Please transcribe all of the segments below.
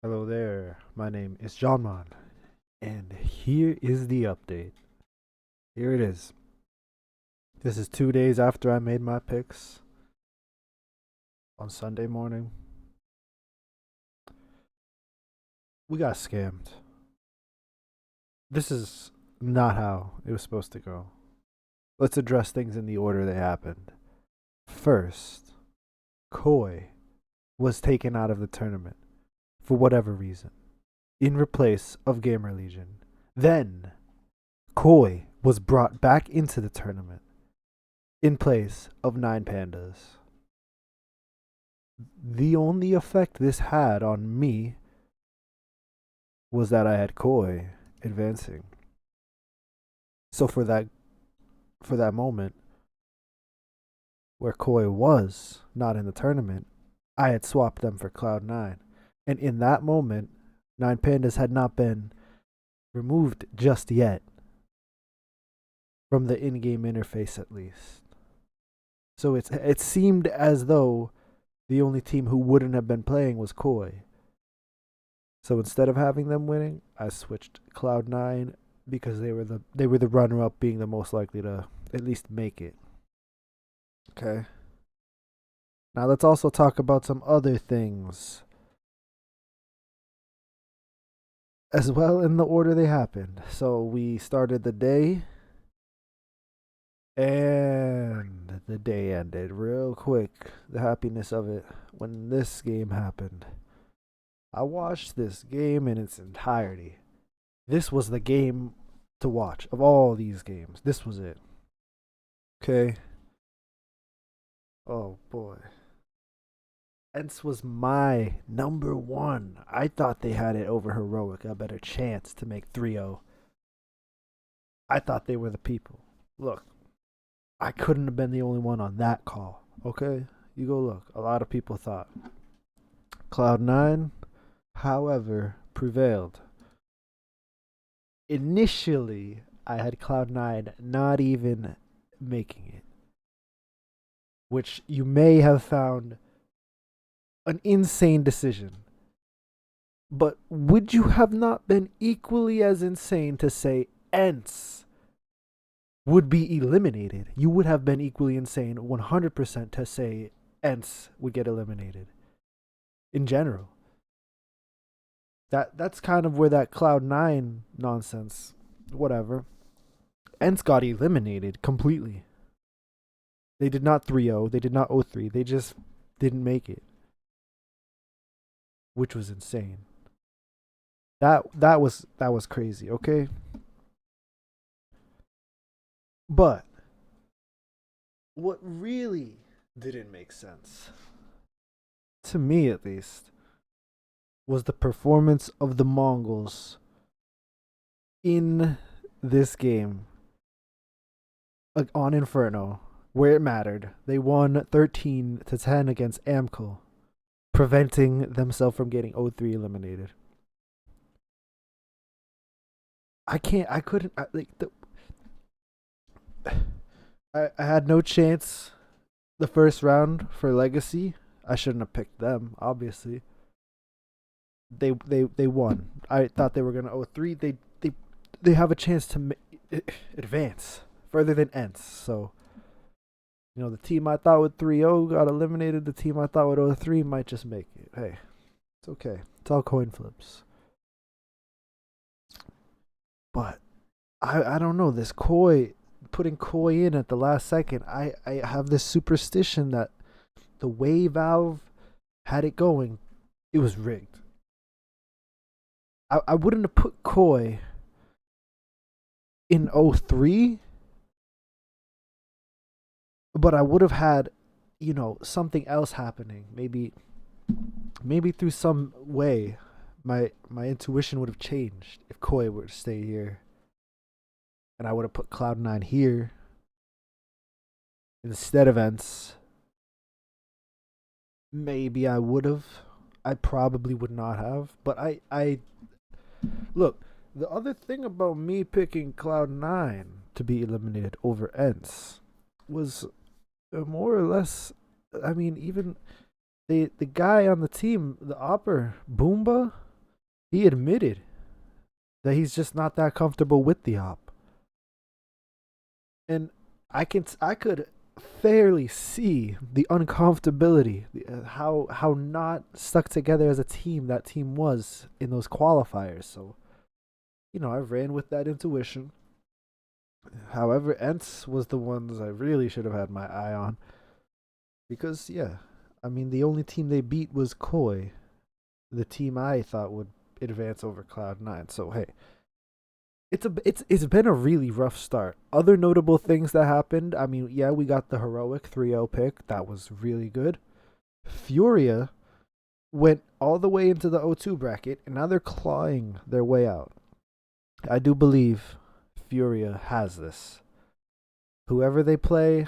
Hello there, my name is Johnman, and here is the update. Here it is. This is 2 days after I made my picks on Sunday morning. We got scammed. This is not how it was supposed to go. Let's address things in the order they happened. First, Koi was taken out of the tournament for whatever reason, in replace of Gamer Legion. Then, Koi was brought back into the tournament in place of Nine Pandas. The only effect this had on me was that I had Koi advancing. So for that moment where Koi was not in the tournament, I had swapped them for Cloud9. And in that moment, Nine Pandas had not been removed just yet from the in-game interface at least. So it seemed as though the only team who wouldn't have been playing was Koi. So instead of having them winning, I switched Cloud9 because they were the runner up, being the most likely to at least make it. Okay. Now let's also talk about some other things as well in the order they happened. So we started the day and the day ended real quick. The happiness of it when this game happened. I watched this game in its entirety. This was the game to watch of all these games. This was it. Okay. Oh boy. Ents was my number one. I thought they had it over Heroic, a better chance to make 3-0. I thought they were the people. Look, I couldn't have been the only one on that call. Okay? You go look. A lot of people thought. Cloud9, however, prevailed. Initially, I had Cloud9 not even making it, which you may have found an insane decision. But would you have not been equally as insane to say Ents would be eliminated? You would have been equally insane 100% to say Ents would get eliminated in general. That's kind of where that Cloud9 nonsense, whatever. Ents got eliminated completely. They did not 3-0, they did not 0-3, they just didn't make it, which was insane. That was crazy, okay? But what really didn't make sense, to me at least, was the performance of the Mongols in this game on Inferno, where it mattered. They won 13-10 against Amkel, preventing themselves from getting 0-3 eliminated. I couldn't, I had no chance the first round for Legacy. I shouldn't have picked them, obviously. They won. I thought they were gonna 0-3. They have a chance to advance further than Ents. So the team I thought would 3-0 got eliminated. The team I thought would 0-3 might just make it. Hey, it's okay. It's all coin flips. But I don't know, this Koi, putting Koi in at the last second. I have this superstition that the way Valve had it going, it was rigged. I wouldn't have put Koi in 0-3, but I would have had, something else happening. Maybe through some way my intuition would have changed if Koi were to stay here. And I would have put Cloud9 here instead of Ents. Maybe I would have. I probably would not have. But I look, the other thing about me picking Cloud9 to be eliminated over Ents was more or less, I mean, even the guy on the team, the Opper, Boomba, He admitted that he's just not that comfortable with the op. And I could fairly see the uncomfortability, how not stuck together as a team that team was in those qualifiers. So, I ran with that intuition. However, Ents was the ones I really should have had my eye on because yeah, I mean the only team they beat was Koi, the team I thought would advance over Cloud9. So hey, it's been a really rough start. Other notable things that happened, I mean, yeah, we got the heroic 3-0 pick. That was really good. Furia went all the way into the O2 bracket, and now they're clawing their way out. I do believe Furia has this. Whoever they play,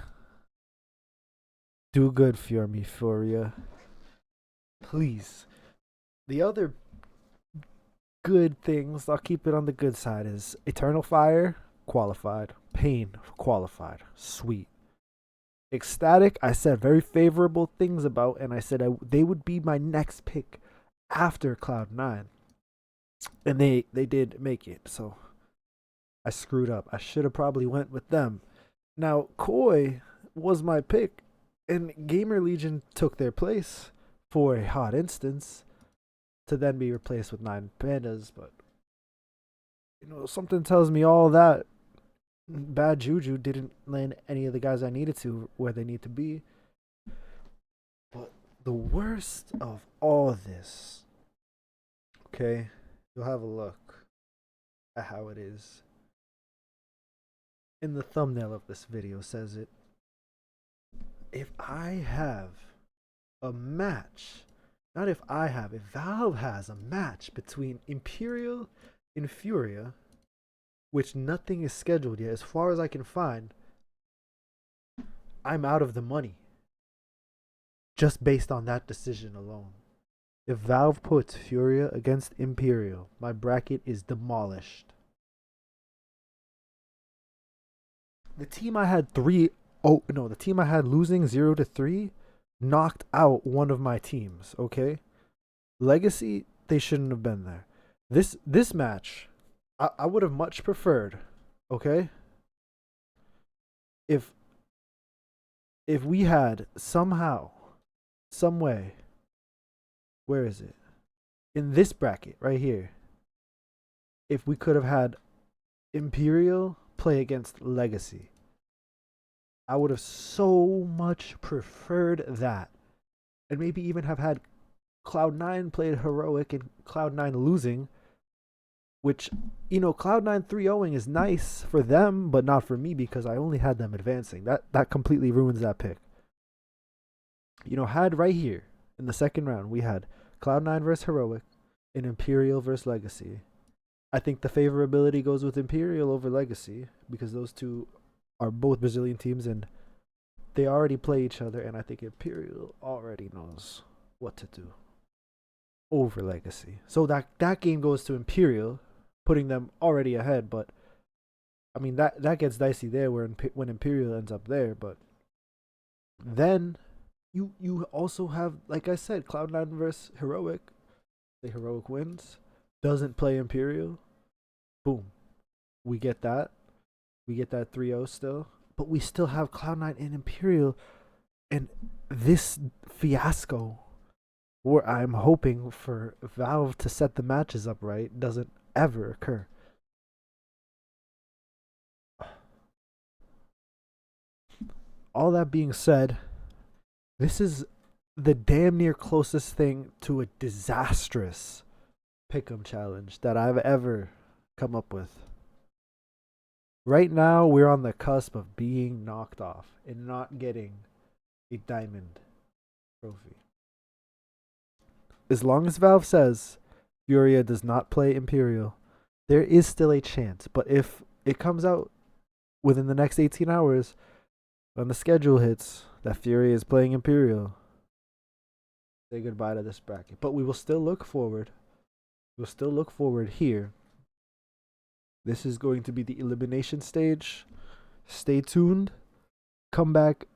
do good for me, Furia. Please. The other good things, I'll keep it on the good side, is Eternal Fire, qualified. Pain, qualified. Sweet. Ecstatic, I said very favorable things about, and I said they would be my next pick after Cloud9. And they did make it, so I screwed up. I should have probably went with them. Now, Koi was my pick, and Gamer Legion took their place for a hot instance to then be replaced with 9 Pandas, but something tells me all that bad juju didn't land any of the guys I needed to where they need to be. But the worst of all this, okay, you'll have a look at how it is. In the thumbnail of this video says it. If I have a match, not if I have, if Valve has a match between Imperial and Furia, which nothing is scheduled yet, as far as I can find, I'm out of the money. Just based on that decision alone. If Valve puts Furia against Imperial, my bracket is demolished. The team I had the team I had losing 0-3 knocked out one of my teams, okay? Legacy, they shouldn't have been there. This match, I would have much preferred, okay? If we had somehow, some way, where is it? In this bracket right here, if we could have had Imperial play against Legacy, I would have so much preferred that. And maybe even have had Cloud9 played heroic and Cloud9 losing, which, Cloud9 3-0ing is nice for them, but not for me because I only had them advancing. That completely ruins that pick. Had right here in the second round, we had Cloud9 versus heroic and Imperial versus Legacy. I think the favorability goes with Imperial over Legacy because those two are both Brazilian teams and they already play each other, and I think Imperial already knows what to do over Legacy. So that game goes to Imperial, putting them already ahead, but I mean that gets dicey there when Imperial ends up there, but then you also have, like I said, Cloud9 versus Heroic. The Heroic wins, doesn't play Imperial. Boom. We get that. We get that 3-0 still. But we still have Cloud9 and Imperial. And this fiasco, where I'm hoping for Valve to set the matches up right, doesn't ever occur. All that being said, this is the damn near closest thing to a disastrous pick'em challenge that I've ever come up with. Right now, we're on the cusp of being knocked off and not getting a diamond trophy. As long as Valve says Furia does not play Imperial, there is still a chance. But if it comes out within the next 18 hours, when the schedule hits that Furia is playing Imperial, say goodbye to this bracket. But we will still look forward. We'll still look forward here. This is going to be the elimination stage. Stay tuned. Come back.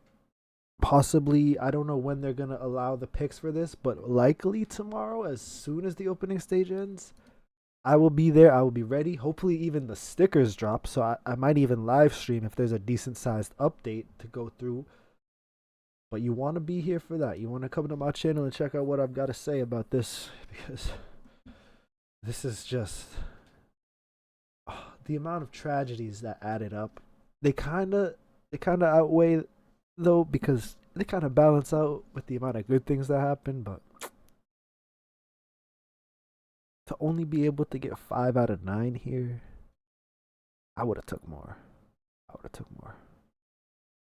Possibly, I don't know when they're going to allow the picks for this, but likely tomorrow as soon as the opening stage ends. I will be there. I will be ready. Hopefully, even the stickers drop. So I might even live stream if there's a decent sized update to go through. But you want to be here for that. You want to come to my channel and check out what I've got to say about this because this is just the amount of tragedies that added up. They kind of outweigh though because they kind of balance out with the amount of good things that happen. But to only be able to get 5 out of 9 here, I would have took more. I would have took more.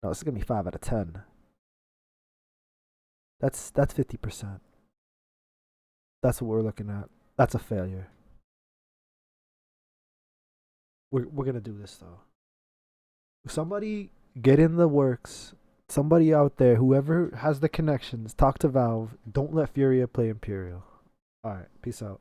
No, this is gonna be 5 out of 10. That's 50%. That's what we're looking at. That's a failure. We're gonna do this though. Somebody get in the works. Somebody out there, whoever has the connections, talk to Valve. Don't let Furia play Imperial. All right, peace out.